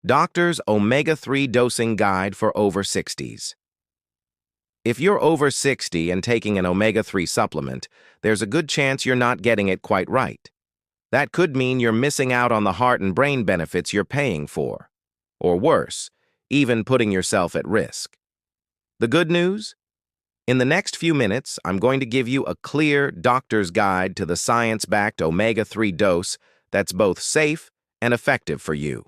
Doctor's Omega-3 Dosing Guide for Over 60s. If you're over 60 and taking an omega-3 supplement, there's a good chance you're not getting it quite right. That could mean you're missing out on the heart and brain benefits you're paying for. Or worse, even putting yourself at risk. The good news? In the next few minutes, I'm going to give you a clear doctor's guide to the science-backed omega-3 dose that's both safe and effective for you.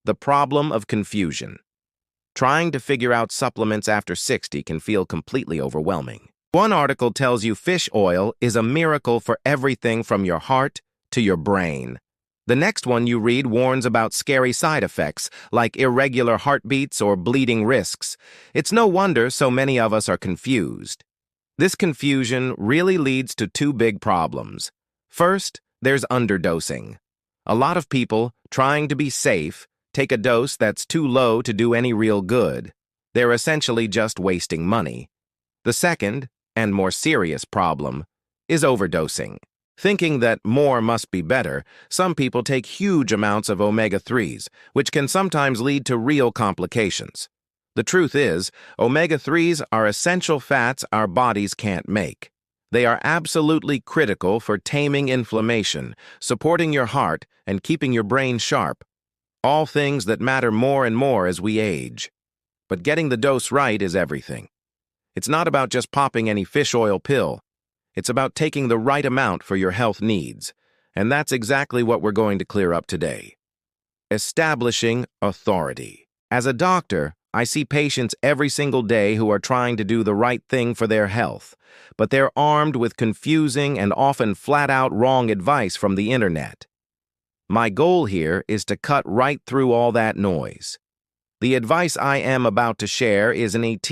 The problem of confusion. Trying to figure out supplements after 60 can feel completely overwhelming. One article tells you fish oil is a miracle for everything from your heart to your brain. The next one you read warns about scary side effects, like irregular heartbeats or bleeding risks. It's no wonder so many of us are confused. This confusion really leads to two big problems. First, there's underdosing. A lot of people, trying to be safe, take a dose that's too low to do any real good. They're essentially just wasting money. The second, and more serious problem, is overdosing. Thinking that more must be better, some people take huge amounts of omega-3s, which can sometimes lead to real complications. The truth is, omega-3s are essential fats our bodies can't make. They are absolutely critical for taming inflammation, supporting your heart, and keeping your brain sharp. All things that matter more and more as we age. But getting the dose right is everything. It's not about just popping any fish oil pill. It's about taking the right amount for your health needs. And that's exactly what we're going to clear up today. Establishing authority. As a doctor, I see patients every single day who are trying to do the right thing for their health, but they're armed with confusing and often flat-out wrong advice from the internet. My goal here is to cut right through all that noise. The advice I am about to share isn't ET,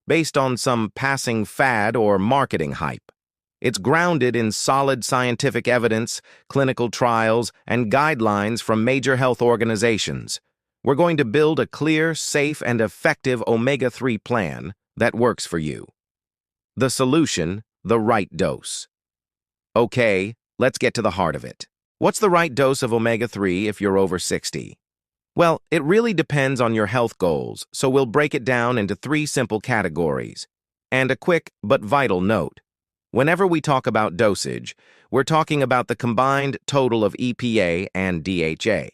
based on some passing fad or marketing hype. It's grounded in solid scientific evidence, clinical trials, and guidelines from major health organizations. We're going to build a clear, safe, and effective omega-3 plan that works for you. The solution, the right dose. Okay, let's get to the heart of it. What's the right dose of omega-3 if you're over 60? Well, it really depends on your health goals, so we'll break it down into 3 simple categories. And a quick but vital note. Whenever we talk about dosage, we're talking about the combined total of EPA and DHA.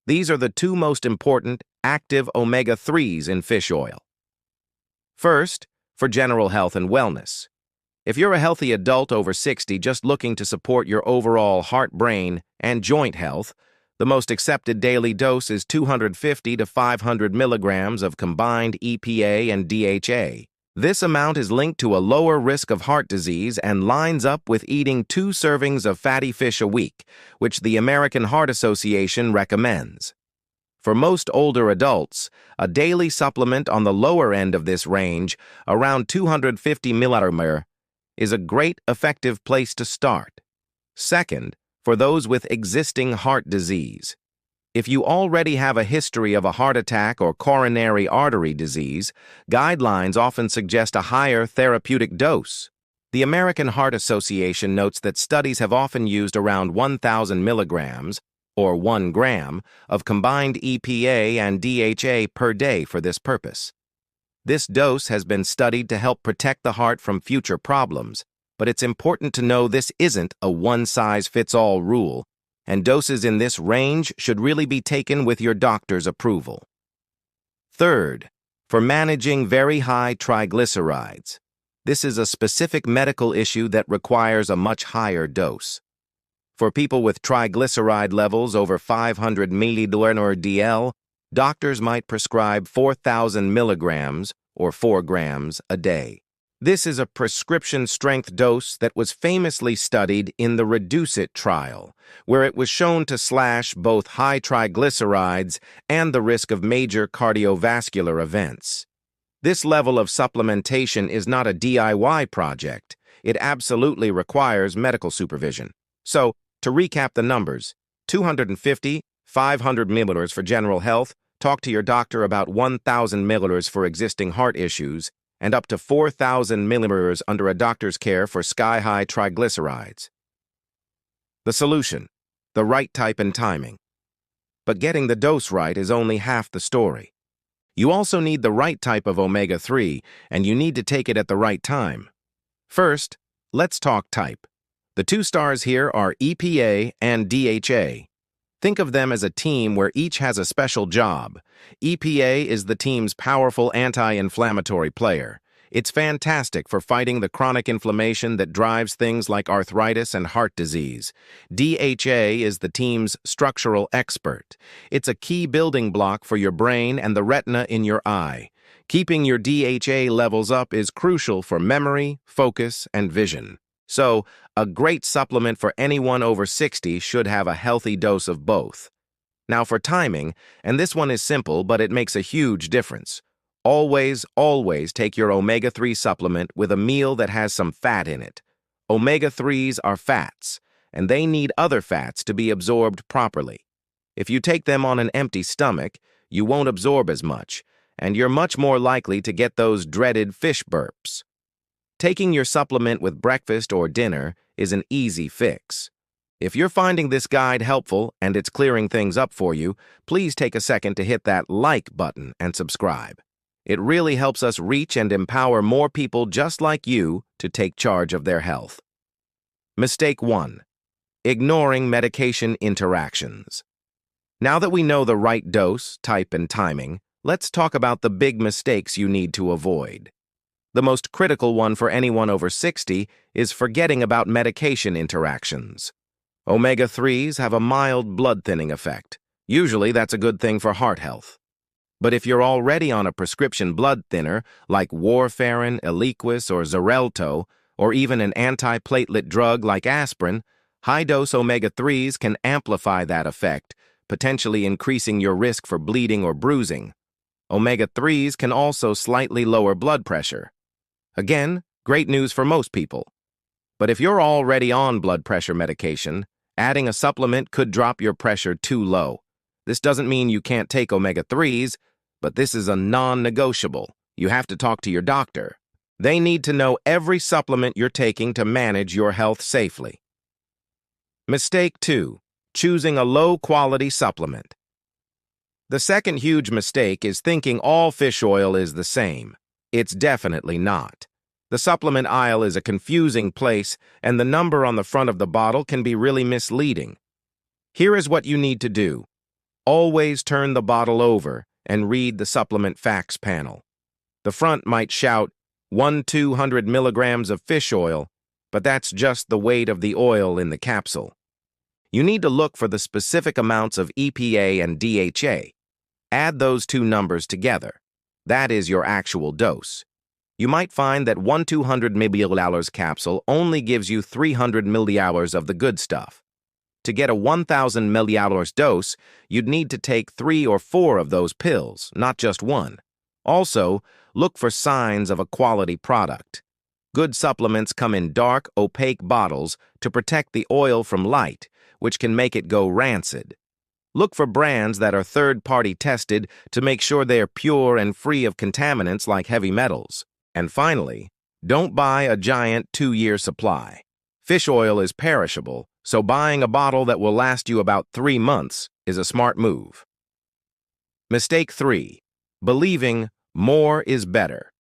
These are the 2 most important active omega-3s in fish oil. First, for general health and wellness. If you're a healthy adult over 60 just looking to support your overall heart, brain, and joint health, the most accepted daily dose is 250 to 500 milligrams of combined EPA and DHA. This amount is linked to a lower risk of heart disease and lines up with eating 2 servings of fatty fish a week, which the American Heart Association recommends. For most older adults, a daily supplement on the lower end of this range, around 250 milligrams, is a great, effective place to start. Second, for those with existing heart disease. If you already have a history of a heart attack or coronary artery disease, guidelines often suggest a higher therapeutic dose. The American Heart Association notes that studies have often used around 1,000 milligrams, or 1 gram, of combined EPA and DHA per day for this purpose. This dose has been studied to help protect the heart from future problems, but it's important to know this isn't a one-size-fits-all rule, and doses in this range should really be taken with your doctor's approval. Third, for managing very high triglycerides. This is a specific medical issue that requires a much higher dose. For people with triglyceride levels over 500 mg/dl, doctors might prescribe 4,000 milligrams, or 4 grams, a day. This is a prescription-strength dose that was famously studied in the REDUCE-IT trial, where it was shown to slash both high triglycerides and the risk of major cardiovascular events. This level of supplementation is not a DIY project. It absolutely requires medical supervision. So, to recap the numbers, 250, 500 milliliters for general health, talk to your doctor about 1,000 milliliters for existing heart issues, and up to 4,000 milliliters under a doctor's care for sky-high triglycerides. The solution, the right type and timing. but getting the dose right is only half the story. You also need the right type of omega-3, and you need to take it at the right time. First, let's talk type. The two stars here are EPA and DHA. Think of them as a team where each has a special job. EPA is the team's powerful anti-inflammatory player. It's fantastic for fighting the chronic inflammation that drives things like arthritis and heart disease. DHA is the team's structural expert. It's a key building block for your brain and the retina in your eye. Keeping your DHA levels up is crucial for memory, focus, and vision. So, a great supplement for anyone over 60 should have a healthy dose of both. Now for timing, and this one is simple, but it makes a huge difference. Always take your omega-3 supplement with a meal that has some fat in it. Omega-3s are fats, and they need other fats to be absorbed properly. If you take them on an empty stomach, you won't absorb as much, and you're much more likely to get those dreaded fish burps. Taking your supplement with breakfast or dinner is an easy fix. If you're finding this guide helpful and it's clearing things up for you, please take a second to hit that like button and subscribe. It really helps us reach and empower more people just like you to take charge of their health. Mistake 1. Ignoring medication interactions. Now that we know the right dose, type, and timing, let's talk about the big mistakes you need to avoid. The most critical one for anyone over 60 is forgetting about medication interactions. Omega-3s have a mild blood-thinning effect. Usually that's a good thing for heart health. But if you're already on a prescription blood thinner like warfarin, Eliquis, or Xarelto, or even an antiplatelet drug like aspirin, high-dose omega-3s can amplify that effect, potentially increasing your risk for bleeding or bruising. Omega-3s can also slightly lower blood pressure. Again, great news for most people. But if you're already on blood pressure medication, adding a supplement could drop your pressure too low. This doesn't mean you can't take omega-3s, but this is a non-negotiable. You have to talk to your doctor. They need to know every supplement you're taking to manage your health safely. Mistake 2. Choosing a low-quality supplement. The second huge mistake is thinking all fish oil is the same. It's definitely not. The supplement aisle is a confusing place, and the number on the front of the bottle can be really misleading. Here is what you need to do. Always turn the bottle over and read the supplement facts panel. The front might shout 200 milligrams of fish oil, but that's just the weight of the oil in the capsule. You need to look for the specific amounts of EPA and DHA. Add those two numbers together. That is your actual dose. You might find that 200 milliliters capsule only gives you 300 milliliters of the good stuff. To get a 1,000 milliliters dose, you'd need to take 3 or 4 of those pills, not just one. Also, look for signs of a quality product. Good supplements come in dark, opaque bottles to protect the oil from light, which can make it go rancid. Look for brands that are third-party tested to make sure they are pure and free of contaminants like heavy metals. And finally, don't buy a giant 2-year supply. Fish oil is perishable, so buying a bottle that will last you about 3 months is a smart move. Mistake 3. Believing more is better.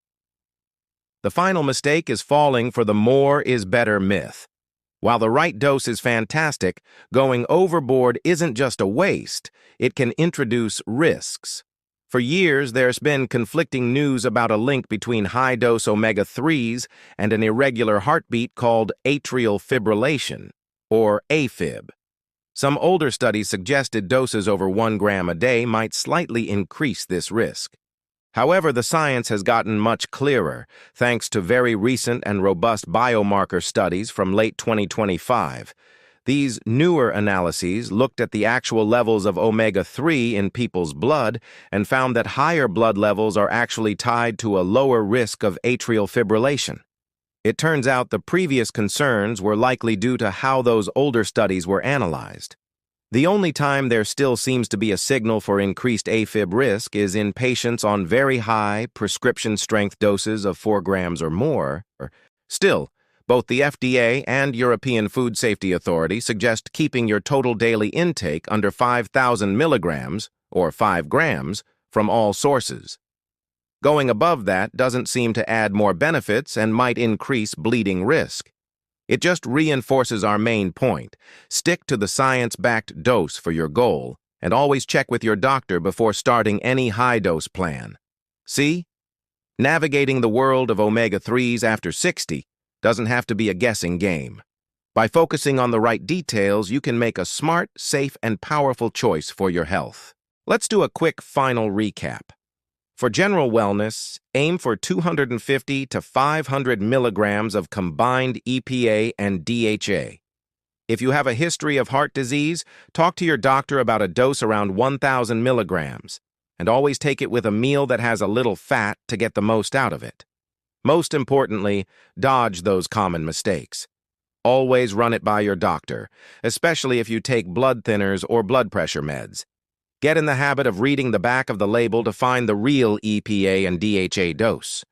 The final mistake is falling for the more is better myth. While the right dose is fantastic, going overboard isn't just a waste, it can introduce risks. For years, there's been conflicting news about a link between high-dose omega-3s and an irregular heartbeat called atrial fibrillation, or AFib. Some older studies suggested doses over 1 gram a day might slightly increase this risk. However, the science has gotten much clearer, thanks to very recent and robust biomarker studies from late 2025. These newer analyses looked at the actual levels of omega-3 in people's blood and found that higher blood levels are actually tied to a lower risk of atrial fibrillation. It turns out the previous concerns were likely due to how those older studies were analyzed. The only time there still seems to be a signal for increased AFib risk is in patients on very high prescription strength doses of 4 grams or more. Still, Both the FDA and European Food Safety Authority suggest keeping your total daily intake under 5,000 milligrams, or 5 grams, from all sources. Going above that doesn't seem to add more benefits and might increase bleeding risk. It just reinforces our main point. Stick to the science-backed dose for your goal, and always check with your doctor before starting any high-dose plan. See? Navigating the world of omega-3s after 60 doesn't have to be a guessing game. By focusing on the right details, you can make a smart, safe, and powerful choice for your health. Let's do a quick final recap. For general wellness, aim for 250 to 500 milligrams of combined EPA and DHA. If you have a history of heart disease, talk to your doctor about a dose around 1,000 milligrams, and always take it with a meal that has a little fat to get the most out of it. Most importantly, dodge those common mistakes. Always run it by your doctor, especially if you take blood thinners or blood pressure meds. Get in the habit of reading the back of the label to find the real EPA and DHA dose.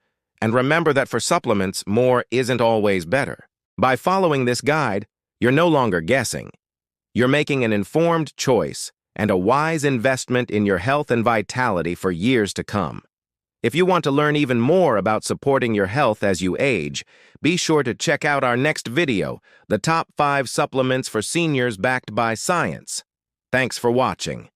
And remember that for supplements, more isn't always better. By following this guide, you're no longer guessing. You're making an informed choice and a wise investment in your health and vitality for years to come. If you want to learn even more about supporting your health as you age, be sure to check out our next video, the top 5 supplements for seniors backed by science. Thanks for watching.